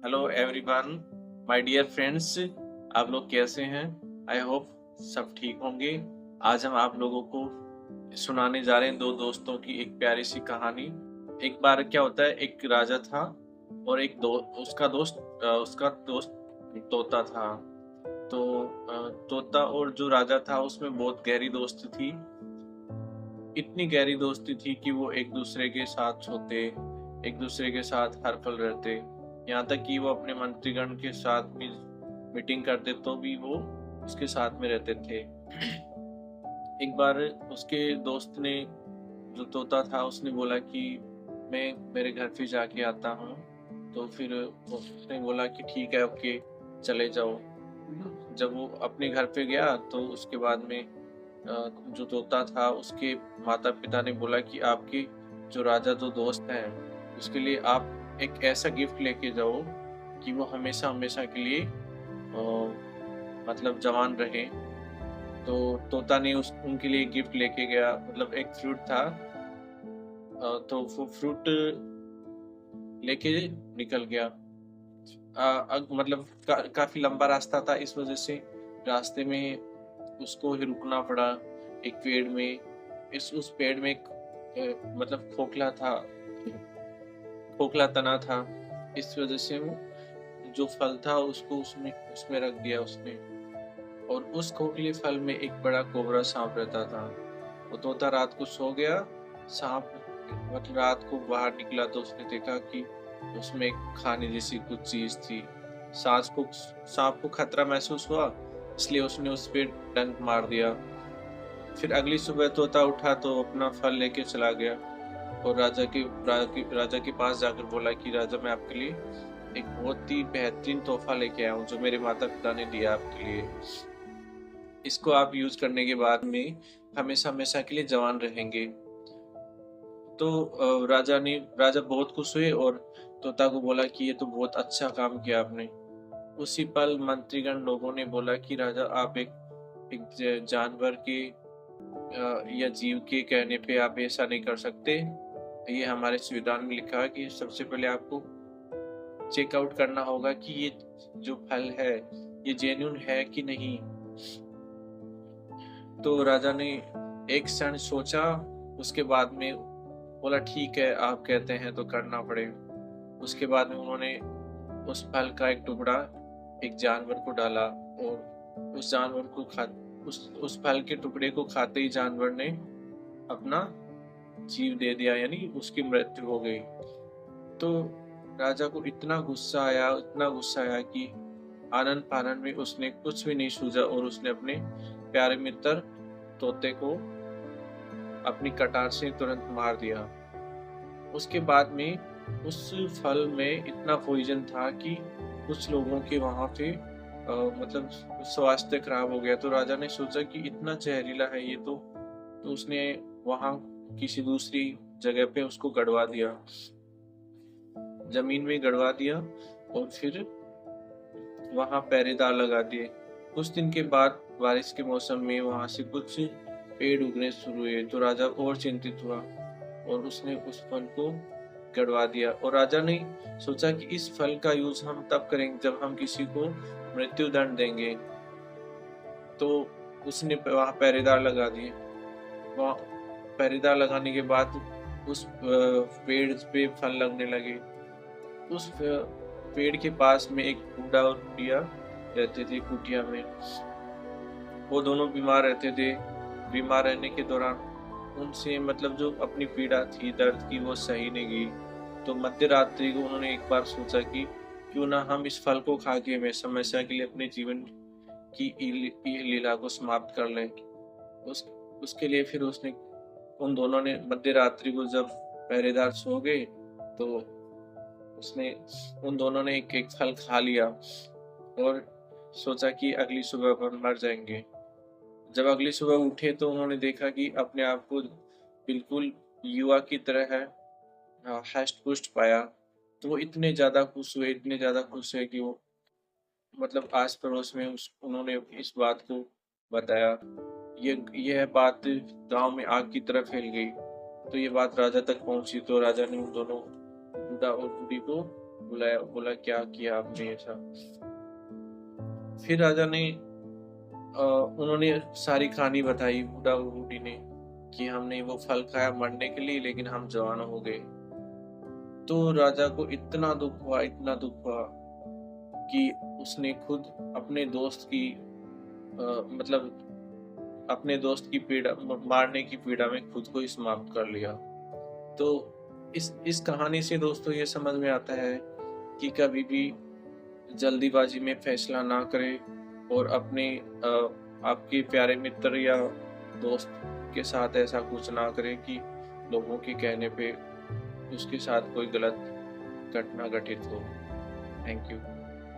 Hello everyone, my dear friends. आप लोग कैसे हैं? आई होप सब ठीक होंगे। आज हम आप लोगों को सुनाने जा रहे हैं दो दोस्तों की एक प्यारी सी कहानी। एक बार क्या होता है, एक राजा था और एक उसका दोस्त तोता था। तो तोता और जो राजा था उसमें बहुत गहरी दोस्ती थी। इतनी गहरी दोस्ती थी कि वो एक दूसरे के साथ सोते, एक दूसरे के साथ हर पल रहते। यहाँ तक कि वो अपने मंत्रीगण के साथ भी मीटिंग करते तो भी वो उसके साथ में रहते थे। एक बार उसके दोस्त ने, जो तोता था, उसने बोला कि मैं मेरे घर पे जाके आता हूँ। तो फिर उसने बोला कि ठीक है, ओके, चले जाओ। जब वो अपने घर पे गया तो उसके बाद में जो तोता था उसके माता पिता ने बोला कि आपके जो राजा जो दोस्त हैं उसके लिए आप एक ऐसा गिफ्ट लेके जाओ कि वो हमेशा हमेशा के लिए मतलब जवान रहे। तो तोता ने उस उनके लिए गिफ्ट लेके गया, मतलब एक फ्रूट था। तो वो फ्रूट लेके निकल गया। मतलब काफी लंबा रास्ता था, इस वजह से रास्ते में उसको ही रुकना पड़ा एक पेड़ में। इस उस पेड़ में एक मतलब खोखला तना था। इस वजह से वो जो फल था उसको उसमें उसमें रख दिया उसने। और उस खोखले फल में एक बड़ा कोबरा सांप रहता था। वो तोता रात को सो गया। सांप मतलब रात को बाहर निकला तो उसने देखा कि उसमें एक खाने जैसी कुछ चीज थी। सांप को खतरा महसूस हुआ, इसलिए उसने उस पे डंक मार दिया। फिर अगली सुबह तोता उठा तो अपना फल लेके चला गया और राजा के पास जाकर बोला कि राजा, मैं आपके लिए एक बहुत ही बेहतरीन तोहफा लेके आया हूँ जो मेरे माता पिता ने दिया आपके लिए। इसको आप यूज करने के बाद में हमेशा हमेशा के लिए जवान रहेंगे। तो राजा बहुत खुश हुए और तोता को बोला कि ये तो बहुत अच्छा काम किया आपने। उसी पल मंत्रीगण लोगों ने बोला कि राजा, आप एक जानवर के या जीव के कहने पे आप ऐसा नहीं कर सकते। ये हमारे संविधान में लिखा है कि सबसे पहले आपको चेकआउट करना होगा कि ये जो फल है ये जेन्युइन है कि नहीं। तो राजा ने एक क्षण सोचा, उसके बाद में बोला ठीक है, आप कहते हैं तो करना पड़ेगा। उसके बाद में उन्होंने उस फल का एक टुकड़ा एक जानवर को डाला और उस जानवर को खा उस फल के टुकड़े को खाते ही जानवर ने अपना जीव दे दिया, यानी उसकी मृत्यु हो गई। तो राजा को इतना गुस्सा आया कि आनन फानन में उसने कुछ भी नहीं सूझा और उसने अपने प्यारे मित्र तोते को अपनी कटार से तुरंत मार दिया। उसके बाद में उस फल में इतना पॉइजन था कि कुछ लोगों के वहां पे मतलब स्वास्थ्य खराब हो गया। तो राजा ने सोचा कि इतना जहरीला है ये तो उसने वहां किसी दूसरी जगह पे उसको गड़वा दिया, जमीन में गड़वा दिया और फिर वहां पहरेदार लगा दिए। कुछ दिन के बाद बारिश के मौसम में वहां से कुछ पेड़ उगने शुरू हुए तो राजा और चिंतित हुआ और उसने उस फल को गड़वा दिया। और राजा ने सोचा कि इस फल का यूज हम तब करेंगे जब हम किसी को मृत्यु दंड देंगे। तो उसने वहां पहरेदार लगा दिए। वहां पहरेदार लगाने के बाद उस पेड़ पे फल लगने लगे। उस पेड़ के पास में एक बूढ़ा और बुढ़िया रहते थे कुटिया में। वो दोनों बीमार रहते थे। बीमार रहने के दौरान उनसे मतलब जो अपनी पीड़ा थी, दर्द की, वो सही नहीं गई। तो मध्य रात्रि को उन्होंने एक बार सोचा कि क्यों ना हम इस फल को खा के हमेशा हमेशा के लिए अपने जीवन की लीला को समाप्त कर लें। उस उसके लिए फिर उसने उन दोनों ने मध्य रात्रि को जब पहरेदार सो गए तो उसने उन दोनों ने एक एक फल खा लिया और सोचा कि अगली सुबह पर मर जाएंगे। जब अगली सुबह उठे तो उन्होंने देखा कि अपने आप को बिल्कुल युवा की तरह है हष्ट पुष्ट पाया। तो वो इतने ज्यादा खुश हुए कि वो मतलब आस पड़ोस में उस उन्होंने इस बात को बताया। यह बात गांव में आग की तरह फैल गई। तो ये बात राजा तक पहुंची तो राजा ने उन दोनों बूढ़ा और बूढ़ी को बुलाया, बोला क्या किया आपने ऐसा। फिर राजा ने उन्होंने सारी कहानी बताई, बूढ़ा बूढ़ी ने, कि हमने वो फल खाया मरने के लिए, लेकिन हम जवान हो गए। तो राजा को इतना दुख हुआ, इतना दुख हुआ कि उसने खुद अपने दोस्त की मतलब अपने दोस्त की पीड़ा, मारने की पीड़ा में खुद को ही समाप्त कर लिया। तो इस कहानी से दोस्तों ये समझ में आता है कि कभी भी जल्दीबाजी में फैसला ना करें, और अपने आपके प्यारे मित्र या दोस्त के साथ ऐसा कुछ ना करें कि लोगों के कहने पे उसके साथ कोई गलत घटना घटित हो। Thank you.